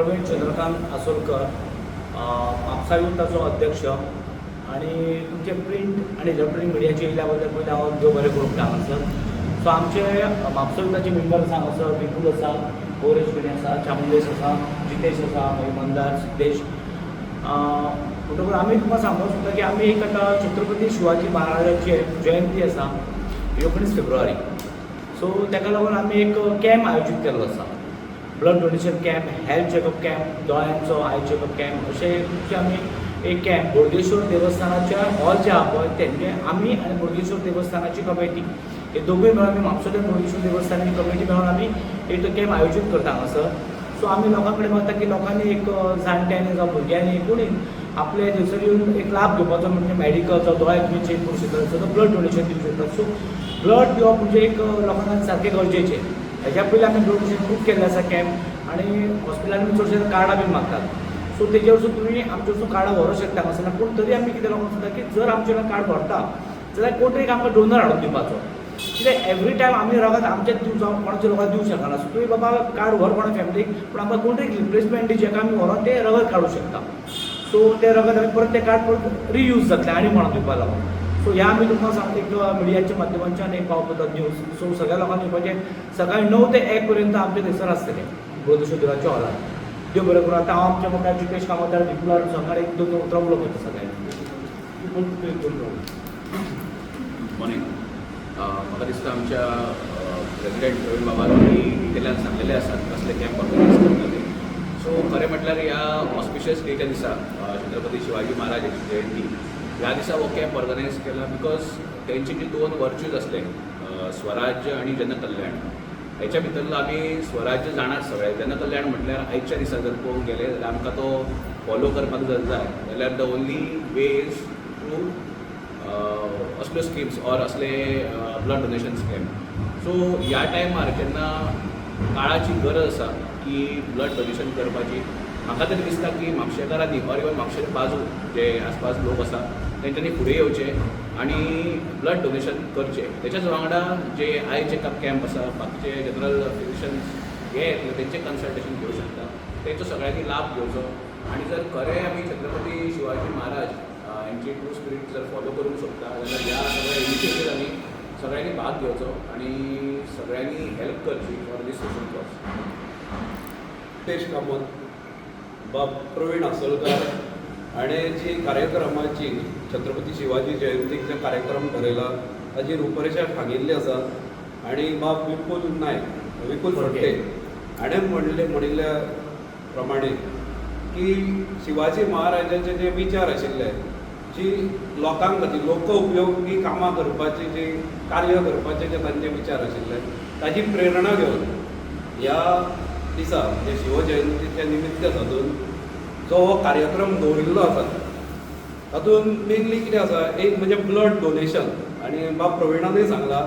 प्रवीण चंद्रकांत आसोलकर, म्हापसा युथाचो अध्यक्ष आणि तुमचे प्रिंट आणि इलेक्ट्रॉनिक मिडियाचे येयल्या बद्दल पयलीं हांव देव बरें करूंक हांगासर. सो आमचे म्हापसा युथाचे मेंबर्स हांगासर विपुल आसा, गौरेश गणे आसा, चामुंडेश आसा, जितेश आसा, मागीर मंदार, सिद्धेश. म्हणटकूच आमी तुमकां सांगूंक सोदता की आमी एक आतां छत्रपती शिवाजी महाराजाची जयंती आसा 19 फेब्रुवारी. सो ताका लागून आमी एक कॅम्प आयोजीत केल्लो आसा. Blood donation camp, health checkup camp, दोळ्यांचो आय चॅकअप कॅम्प, अशे खुबशे आमी एक कॅम्प बोडगेश्वर देवस्थानाच्या हॉल जे आहा पळय तेंचे आमी आनी बोडगेश्वर देवस्थानाची कमिटी हे दोगूय मेळून आमी म्हापशें बोडगेश्वर देवस्थानाची कमिटी मेळून आमी एक कॅम्प आयोजीत करता हांगासर. सो आमी लोकां कडेन मागता की लोकांनी एक जाणट्यांनी जावं भुरग्यांनी कोणी आपले थंयसर येवन एक लाभ घेवपाचो, म्हणजे मेडिकल जावं दोळे तुमी चेक करूं शकता, सो ब्लड डोनेशन दिवंक शकता. सो ब्लड दिवप म्हणजे एक लोकांना सारकें गरजेचें. हेज्या पयलीं आमी ब्लड डोनेशन खूब केल्लें आसा कॅम्प, आनी हॉस्पिटलांनी चडशे कार्डां बीन मागतात. सो तेजे वरसून तुमी आमचे वरसून कार्डां व्हरूंक शकता हांगासर. पूण तरी आमी कितें लोकांक सांगता की जर आमचे कार्ड व्हरता जाल्यार कोण तरी आमकां डोनर हाडून दिवपाचो. कित्याक एवरी टायम आमी रगत आमचेच दिवं जावं कोणाच्या लोकांक दिवंक शकना. सो तुमी बाबा कार्ड व्हर कोणा फॅमिलीक, पूण आमकां कोण तरी रिप्लेसमेंट दी जेका आमी व्हरोन तें रगत काडूंक शकता. सो तें रगत आमी परत तें कार्ड परत रियूज जातलें आनी कोणाक दिवपा लागून. सो ह्या आमी तुमकां सांगता एक मिडियाच्या माध्यमांच्यान एक पावता न्यूज. सो सगळ्या लोकांनी येवपाचें. सकाळीं 9 ते 1 पर्यंत आमचे थंयसर आसतलें बोडगेश्वर देवाच्या हॉलार. देव बरें करूं. आतां हांव आमच्या वांगडा जितेश कामतार विपुलार सकाळी 1-2 उतरां उलोवपाचें सगळ्यांनी. मॉर्निंग. म्हाका दिसता आमच्या प्रेसिडेंट प्रवीण बाबांनी डिटेलान सांगलेले आसात कसले कॅम्प ऑर्गनायज करता ते. सो खरें म्हटल्यार ह्या ऑस्पिशियस डेच्या दिसा छत्रपती शिवाजी महाराजाची जयंती ह्या दिसा हो कॅम्प ऑर्गनायज केला बिकॉज तेंचे जे 2 वर्च्यूज असले, स्वराज्य आणि जनकल्याण. हेच्या भितरलो आमी स्वराज्य जाणात सगळे. जनकल्याण म्हटल्यार आयच्या दिसा जर पळोवंक गेले जाल्यार आमकां तो फॉलो करपाक जर जाय जाल्यार the only way is through असल्यो स्किम्स ऑर असले ब्लड डोनेशन स्कीम. सो ह्या टायमार जेन्ना काळाची गरज आसा की ब्लड डोनेशन करपाची, म्हाका तरी दिसता की म्हापशेकारांनी ऑर इवन म्हापशे बाजू जे आसपास लोक आसा तेंच्यांनी फुडें येवचें आनी ब्लड डोनेशन करचें. तेच्याच वांगडा जे आय चॅकअप कॅम्प आसा, बाकीचे जनरल फिजिशन्स हे येतले तेंचें कन्सल्टेशन घेवं शकता. तेंचो सगळ्यांनी लाभ घेवचो. आनी जर खरें आमी छत्रपती शिवाजी महाराज हेंची ट्रू स्पिरीट जर फॉलो करूंक सोदता जाल्यार ह्या सगळ्या इनिशिएटिव्हांनी सगळ्यांनी भाग घेवचो आनी सगळ्यांनी हेल्प करची for this social cause. Jitesh Kamat, बाब प्रवीण आसोलकर हाणें जी कार्यक्रमाची छत्रपती शिवाजी जयंतीक जे कार्यक्रम ठरयला ताची रुपरेषा सांगिल्ली आसा. आनी बाब विपुल फडते हाणें म्हणिल्ल्या प्रमाणे की शिवाजी महाराजाचे जे विचार आशिल्ले, जी लोकांक खातीर लोक उपयोगी कामां करपाचे जे कार्य करपाचे जे तांचे विचार आशिल्ले ताची प्रेरणा घेवन ह्या दिसा म्हणजे शिवजयंतीच्या निमित्त साधून जो हो कार्यक्रम दवरिल्लो आसा तातूंत मेनली कितें आसा, एक म्हणजे ब्लड डोनेशन. आनी बाब प्रवीणानूय सांगलां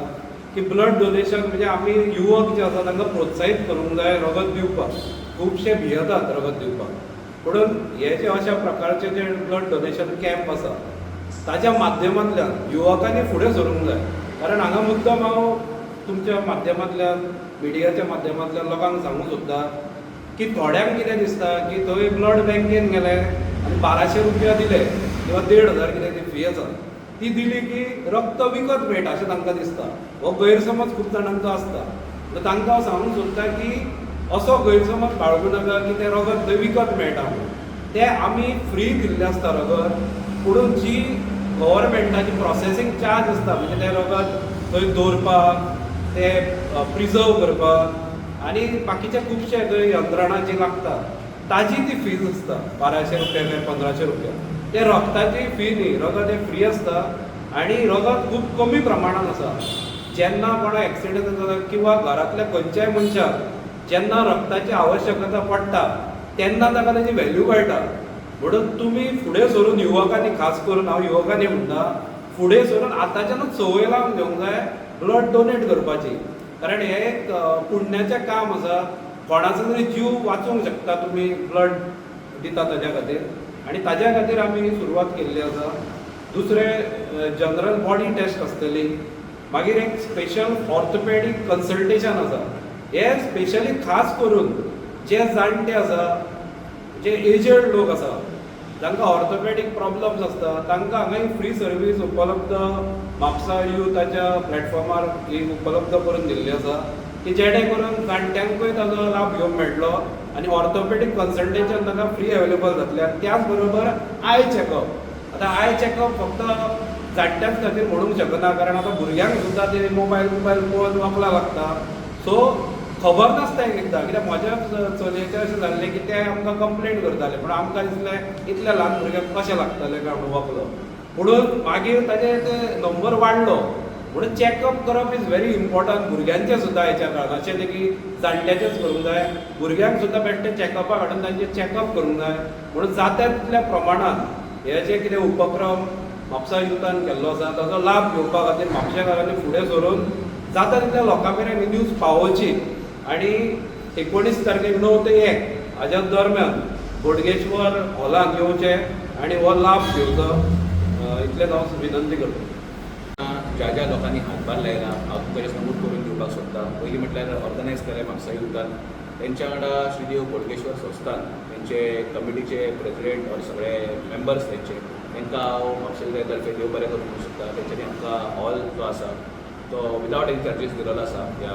की ब्लड डोनेशन म्हणजे आमी युवक जे आसा तांकां प्रोत्साहीत करूंक जाय रगत दिवपाक. खुबशे भियेतात रगत दिवपाक, म्हणून हे जे अशा प्रकारचे जे ब्लड डोनेशन कॅम्प आसा ताच्या माध्यमांतल्यान युवकांनी फुडें सरूंक जाय. कारण हांगा मुद्दम हांव तुमच्या माध्यमांतल्यान मिडियाच्या माध्यमांतल्यान लोकांक सांगूंक सोदता की थोड्यांक कितें दिसता की थंय ब्लड बँकेन गेले आनी 1200 रुपया दिले किंवा 1500 कितें ती फी आसा ती दिली की रक्त विकत मेळटा अशें तांकां दिसता. हो गैरसमज खूब जाणांचो आसता. तर तांकां हांव सांगूंक सोदता की असो गैरसमज बाळगूं नाका की तें रगत थंय विकत मेळटा म्हणून. तें आमी फ्री दिल्लें आसता रगत, पूण जी गव्हर्मेंटाची प्रोसेसींग चार्ज आसता म्हणजे तें रगत थंय दवरपाक, तें प्रिजर्व करपाक आनी बाकीचे खुबशे थंय यंत्रणा जी लागता ताजी ती फीज आसता 1200 रुपया काय 1500 रुपया. ते रगताची फी न्ही, रगत हें फ्री आसता आनी रगत खूब कमी प्रमाणान आसा. जेन्ना कोणा एक्सिडंट जाता किंवा घरांतल्या खंयच्याय मनशाक जेन्ना रगताची आवश्यकता पडटा तेन्ना ताका ताची व्हॅल्यू कळटा. म्हणून तुमी फुडें सरून युवकांनी, खास करून हांव युवकांनी म्हणटा, फुडें सरून आतांच्यानूच संवय लावन घेवंक जाय ब्लड डोनेट करपाची. कारण हें एक पुण्याचें काम आसा. कोणाचो तरी जीव वाचोवंक शकता तुमी ब्लड दिता ताच्या खातीर. आनी ताज्या खातीर आमी सुरवात केल्ली आसा. दुसरें जनरल बॉडी टेस्ट आसतली. मागीर एक स्पेशल ऑर्थोपेडीक कन्सल्टेशन आसा. हे स्पेशली खास करून जे जाणटे आसा जे एजड लोक आसा जांकां ऑर्थोपॅडीक प्रॉब्लम्स आसता तांकां हांगा फ्री सर्वीस उपलब्ध म्हापसा युथाच्या प्लॅटफॉर्मार ही उपलब्ध करून दिल्ली आसा की जेणे करून जाणट्यांकूय ताजो लाभ घेवंक मेळटलो आनी ऑर्थोपॅडीक कन्सल्टेशन तांकां फ्री अवेलेबल जातलें आनी त्याच बरोबर आय चॅकअप आतां आय चॅकअप फक्त जाणट्यांच खातीर म्हणूंक शकना कारण आतां भुरग्यांक सुद्दां ते मोबायल पळोवन वखलां लागता सो खबर नासता एकदां कित्याक म्हज्या चलयेचें अशें जाल्लें की ते आमकां कंप्लेंट करताले पूण आमकां दिसलें इतल्या ल्हान भुरग्यांक कशें लागतलें काय म्हणून वखलो म्हणून मागीर ताजे ते नंबर वाडलो म्हणून चॅकअप करप इज व्हेरी इम्पॉर्टंट भुरग्यांचें सुद्दां हेच्या काळान अशें न्ही की जाणट्याचेंच करूंक जाय भुरग्यांक सुद्दां बेश्टे चॅकअपाक हाडून तांचें चॅकअप करूंक जाय म्हणून जाता तितल्या प्रमाणान हे जे कितें उपक्रम म्हापसा युथान केल्लो आसा ताचो लाभ घेवपा खातीर म्हापशेकारांनी फुडें सरून जाता तितल्या लोकां मेरेन ही न्यूज पावोवची आनी 19 तारखेक 9 ते 1 हाच्या दरम्यान बोडगेश्वर हॉलांत येवचें आनी हो लाभ घेवचो इतलेंच हांव विनंती करता. ज्या ज्या लोकांनी हातभार लायला हांव तुमकां नमूद करून दिवपाक सोदता. पयलीं म्हटल्यार ऑर्गनायज केलें म्हापसा युथान तेंच्या वांगडा श्रीदेव बोडगेश्वर संस्थान तेंचे कमिटीचे प्रेसिडेंट और सगळे मेंबर्स तेंचे तांकां हांव म्हापसा युथा तर्फे देव बरें करूं म्हणूंक सोदता. तेंच्यांनी आमकां हॉल जो आसा तो विदावट एनी चार्जीस दिलेलो आसा ह्या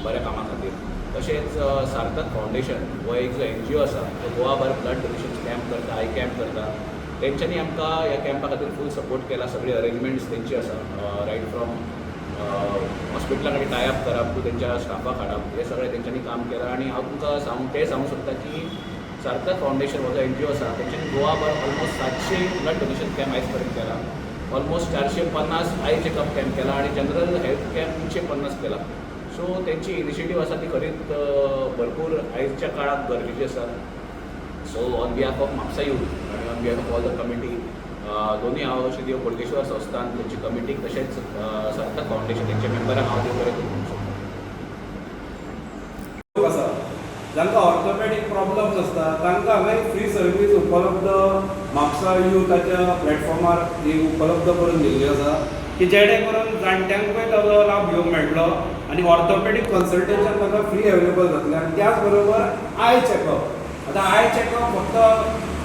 बऱ्या कामा खातीर. तशेंच सार्थक फावंडेशन हो एक जो NGO आसा तो गोवाभर ब्लड डोनेशन कॅम्प करता आय कॅम्प करता तेंच्यांनी आमकां ह्या कॅम्पा खातीर फूल सपोर्ट केला. सगळी अरेंजमेंट्स तेंची आसा रायट फ्रॉम हॉस्पिटला कडेन टायअप करप टू तेंच्या स्टाफाक हाडप हें सगळें तेंच्यांनी काम केलां. आनी हांव तुमकां सांगूंक सोदता की सार्थक फावंडेशन हो जो NGO आसा तेंच्यांनी गोवाभर ऑलमोस्ट 700 ब्लड डोनेशन कॅम्प आयज पर्यंत केला. ऑलमोस्ट 450 आय चेकअप कॅम्प केला आनी जनरल हेल्थ कॅम्प 350 केला. सो तेंची इनिशिएटीव आसा ती खरीच भरपूर आयजच्या काळाक गरजेची आसा. So on behalf of Mapusa youth आनी on behalf of all the committee दोनूय हांव श्रीदेव बोडगेश्वर संस्थान तेंची कमिटीक तशेंच सार्थक फावंडेशन तेंच्या मेंबरांक हांव देव बरें करूं सोदता. आसा जांकां ऑर्थोपॅडीक प्रॉब्लम्स आसता तांकां हांगा फ्री सर्वीस उपलब्ध म्हापसा युथाच्या प्लॅटफॉर्मार ही उपलब्ध करून दिल्ली आसा की जेणे करून जाणट्यांकूय ताजो लाभ घेवंक मेळटलो आनी ऑर्थोपॅडीक कन्सल्टेशन तांकां फ्री अवेलेबल जातलें आनी त्याच बरोबर आय चॅकअप आतां आय चॅकअप फक्त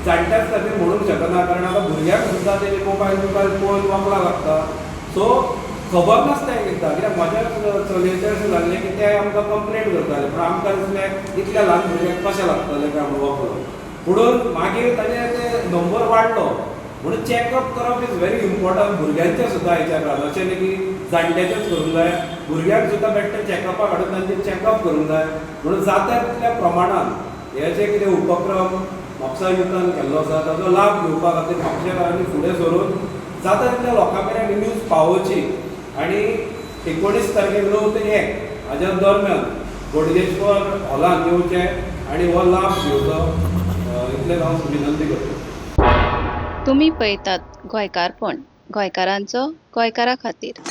जाणट्यांच खातीर म्हणूंक शकना कारण आतां भुरग्यांक सुद्दां ते मोबायल पळोवन वखलां लागता सो खबर नासता एकदां कित्याक म्हज्या चलयेचें अशें जाल्लें की ते आमकां कंप्लेंट करताले पूण आमकां दिसलें इतल्या ल्हान भुरग्यांक कशें लागतलें काय म्हणून वखलो म्हणून मागीर ताजे ते नंबर वाडलो म्हणून चॅकअप करप इज व्हेरी इम्पॉर्टंट भुरग्यांचें सुद्दां हेच्या काळान अशें न्ही की जाणट्याचेंच करूंक जाय भुरग्यांक सुद्दां बेश्टे चॅकअपाक हाडून तांचें चॅकअप करूंक जाय म्हणून जाता तितल्या प्रमाणान हे जे कितें उपक्रम म्हापसा युथान केल्लो आसा ताचो लाभ घेवपा खातीर म्हापशेकारांनी फुडें सरून जाता तितल्या लोकां मेरेन ही न्यूज पावोवची आनी 19 तारखेक 9 ते 1 हाच्या दरम्यान बोडगेश्वर हॉलांत येवचें आनी हो लाभ घेवचो इतलेंच हांव विनंती करतां. तुम्ही पळयतात गोंयकारपण गोंयकारांचो गोंयकारा खातीर.